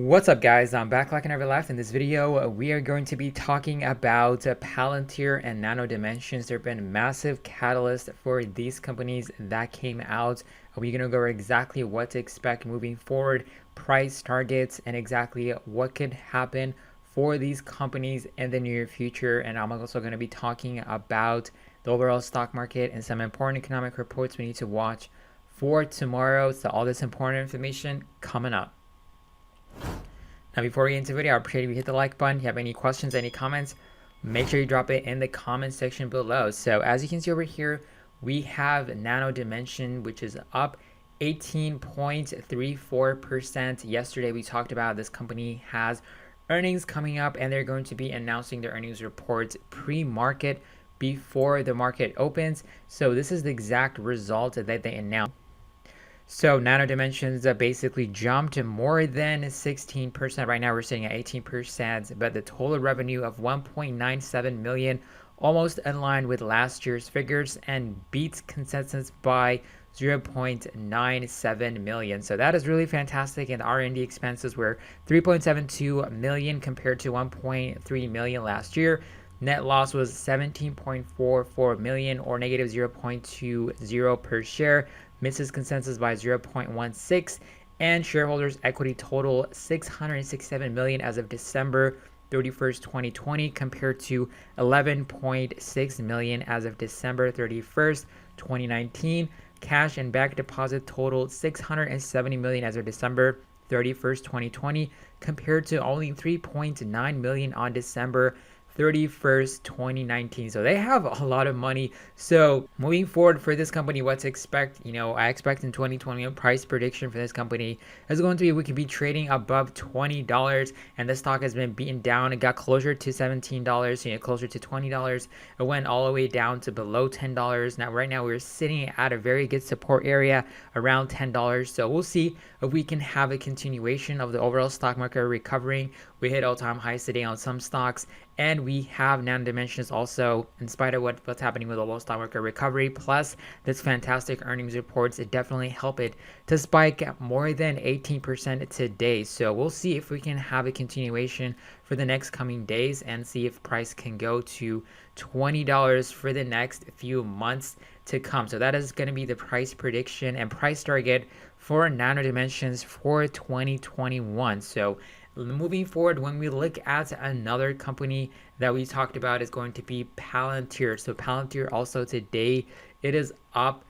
What's up, guys? I'm back like I never left. In this video, we are going to be talking about Palantir and Nano Dimensions. There have been massive catalysts for these companies that came out. We're going to go over exactly what to expect moving forward, price targets, and exactly what could happen for these companies in the near future. And I'm also going to be talking about the overall stock market and some important economic reports we need to watch for tomorrow. So all this important information coming up. Now, before we get into the video, I appreciate if you hit the like button. If you have any questions, any comments, make sure you drop it in the comment section below. So as you can see over here, we have Nano Dimension, which is up 18.34%. Yesterday, we talked about this company has earnings coming up, and they're going to be announcing their earnings reports pre-market before the market opens. So this is the exact result that they announced. So Nano Dimensions basically jumped more than 16%. Right now we're sitting at 18%, but the total revenue of 1.97 million, almost in line with last year's figures, and beats consensus by 0.97 million. So that is really fantastic. And the R&D expenses were 3.72 million compared to 1.3 million last year. Net loss was 17.44 million, or negative 0.20 per share, misses consensus by 0.16, and shareholders equity total 667 million as of December 31st, 2020, compared to 11.6 million as of December 31st, 2019. Cash and bank deposit totaled 670 million as of December 31st, 2020, compared to only 3.9 million on December 31st, 2019. So they have a lot of money. So moving forward for this company, what to expect? I expect in 2020 a price prediction for this company is going to be we could be trading above $20, and the stock has been beaten down. It got closer to $17, closer to $20. It went all the way down to below $10. Now, right now we're sitting at a very good support area around $10. So we'll see if we can have a continuation of the overall stock market recovering. We hit all-time highs today on some stocks, and we have Nano Dimensions also, in spite of what's happening with the low stock market recovery, plus this fantastic earnings reports, it definitely helped it to spike more than 18% today. So we'll see if we can have a continuation for the next coming days and see if price can go to $20 for the next few months to come. So that is going to be the price prediction and price target for Nano Dimensions for 2021. So moving forward, when we look at another company that we talked about is going to be Palantir. So Palantir also today, it is up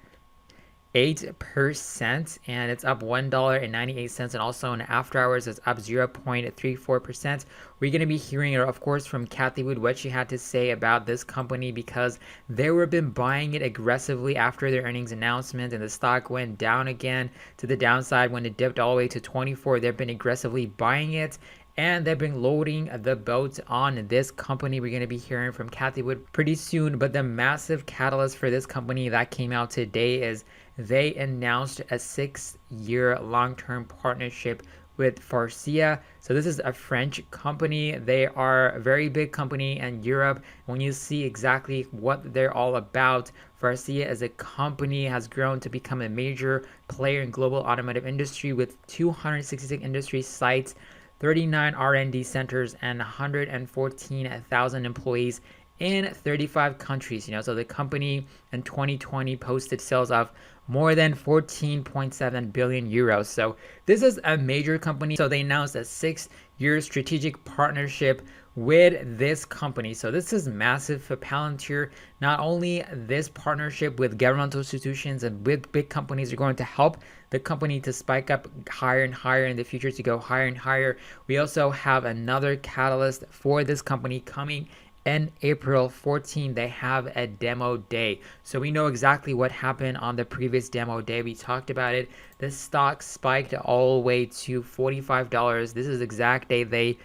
8%, and it's up $1.98, and also in after hours it's up 0.34%. We're going to be hearing, of course, from Cathie Wood what she had to say about this company, because they were been buying it aggressively after their earnings announcement, and the stock went down again to the downside when it dipped all the way to 24. They've been aggressively buying it, and they've been loading the boat on this company. We're going to be hearing from Cathie Wood pretty soon, but the massive catalyst for this company that came out today is they announced a 6-year long-term partnership with Farsia. So this is a French company. They are a very big company in Europe. When you see exactly what they're all about, Farsia as a company has grown to become a major player in global automotive industry with 266 industry sites, 39 R&D centers, and 114,000 employees in 35 countries. So the company in 2020 posted sales of more than 14.7 billion euros. So this is a major company. So they announced a 6-year strategic partnership with this company. So this is massive for Palantir. Not only this partnership with governmental institutions and with big companies are going to help the company to spike up higher and higher in the future, to go higher and higher. We also have another catalyst for this company coming in April 14. They have a demo day. So we know exactly what happened on the previous demo day. We talked about it. The stock spiked all the way to $45. This is the exact day they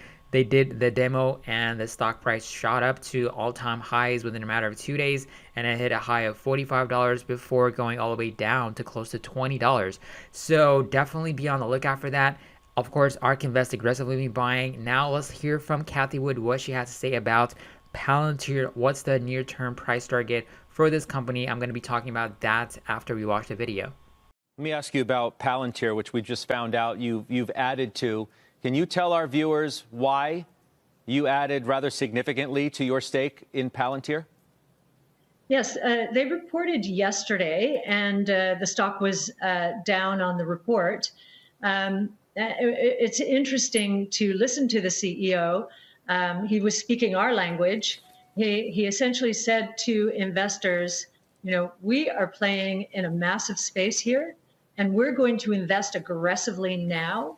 did the demo, and the stock price shot up to all-time highs within a matter of 2 days, and it hit a high of $45 before going all the way down to close to $20. So definitely be on the lookout for that. Of course, ARK Invest aggressively be buying. Now let's hear from Cathie Wood what she has to say about Palantir. What's the near-term price target for this company? I'm going to be talking about that after we watch the video. Let me ask you about Palantir, which we just found out you've added to Can you tell our viewers why you added rather significantly to your stake in Palantir? Yes, they reported yesterday, and the stock was down on the report. It's interesting to listen to the CEO. He was speaking our language. He essentially said to investors, we are playing in a massive space here, and we're going to invest aggressively now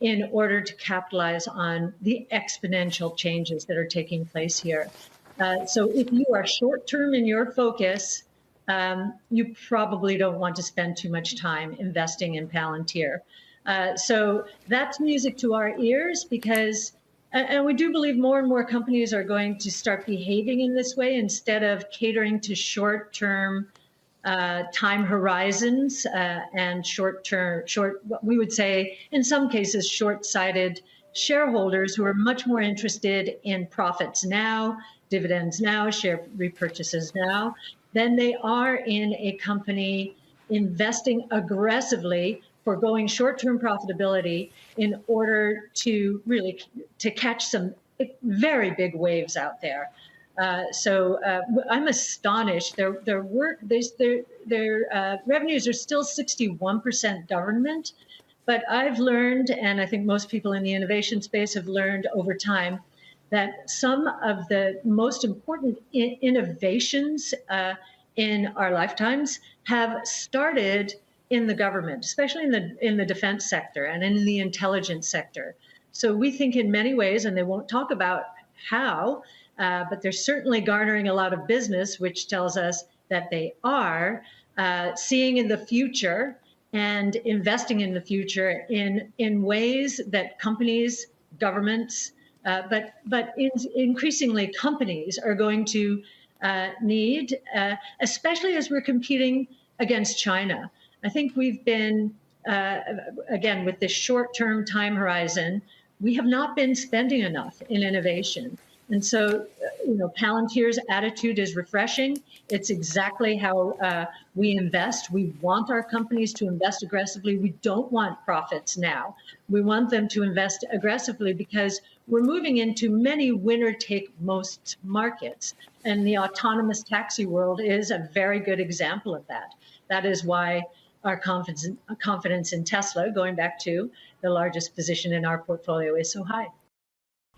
in order to capitalize on the exponential changes that are taking place here. So if you are short-term in your focus, you probably don't want to spend too much time investing in Palantir. So that's music to our ears because, and we do believe more and more companies are going to start behaving in this way instead of catering to short-term time horizons and we would say in some cases short-sighted shareholders who are much more interested in profits now, dividends now, share repurchases now, than they are in a company investing aggressively, foregoing short-term profitability in order to really to catch some very big waves out there. So I'm astonished. Their revenues are still 61% government, but I've learned, and I think most people in the innovation space have learned over time, that some of the most important innovations in our lifetimes have started in the government, especially in the defense sector and in the intelligence sector. So we think in many ways, and they won't talk about how, but they're certainly garnering a lot of business, which tells us that they are seeing in the future and investing in the future in ways that companies, governments, but increasingly companies are going to need, especially as we're competing against China. I think we've been, again, with this short-term time horizon, we have not been spending enough in innovation. And so, Palantir's attitude is refreshing. It's exactly how we invest. We want our companies to invest aggressively. We don't want profits now. We want them to invest aggressively because we're moving into many winner-take-most markets. And the autonomous taxi world is a very good example of that. That is why our confidence in Tesla, going back to the largest position in our portfolio, is so high.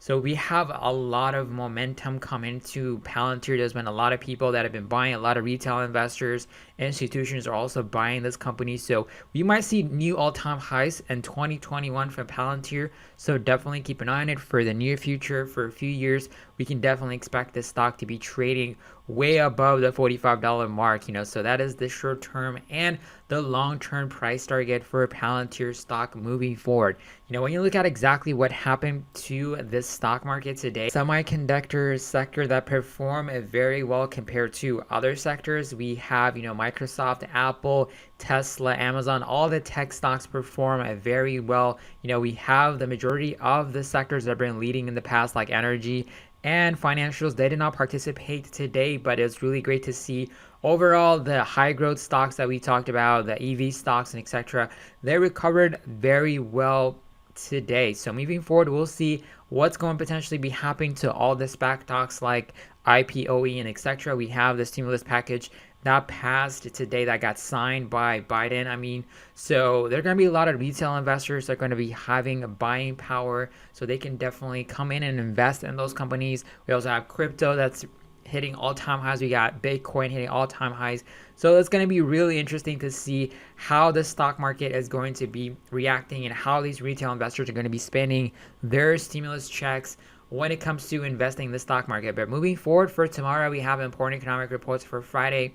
So we have a lot of momentum coming to Palantir. There's been a lot of people that have been buying, a lot of retail investors, institutions are also buying this company. So we might see new all-time highs in 2021 from Palantir. So definitely keep an eye on it for the near future. For a few years, we can definitely expect this stock to be trading way above the $45 mark. So that is the short term and the long-term price target for Palantir stock moving forward. When you look at exactly what happened to this stock market today, semiconductor sector that perform very well compared to other sectors. We have, Microsoft, Apple, Tesla, Amazon, all the tech stocks perform very well. We have the majority of the sectors that have been leading in the past, like energy and financials. They did not participate today, but it's really great to see overall the high growth stocks that we talked about, the EV stocks and etc. They recovered very well today. So moving forward, we'll see what's going to potentially be happening to all the SPAC stocks like IPOE and etc. We have the stimulus package that passed today, that got signed by Biden. So there are going to be a lot of retail investors that are going to be having buying power, so they can definitely come in and invest in those companies. We also have crypto that's hitting all-time highs. We got Bitcoin hitting all-time highs. So it's going to be really interesting to see how the stock market is going to be reacting and how these retail investors are going to be spending their stimulus checks when it comes to investing in the stock market. But moving forward, for tomorrow, we have important economic reports. For Friday,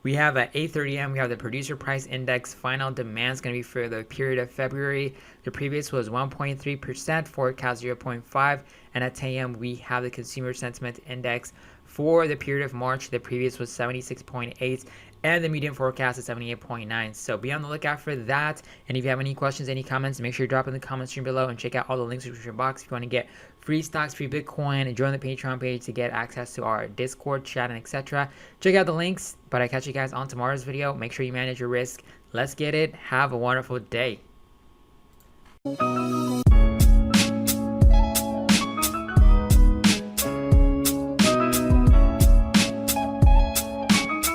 we have at 8:30 a.m. we have the producer price index. Final demand is going to be for the period of February. The previous was 1.3%, forecast 0.5. And at 10 a.m. we have the consumer sentiment index for the period of March. The previous was 76.8, and the median forecast is 78.9. So be on the lookout for that. And if you have any questions, any comments, make sure you drop in the comment stream below and check out all the links in the description box if you want to get free stocks, free Bitcoin, and join the Patreon page to get access to our Discord chat and etc. Check out the links. But I catch you guys on tomorrow's video. Make sure you manage your risk. Let's get it. Have a wonderful day.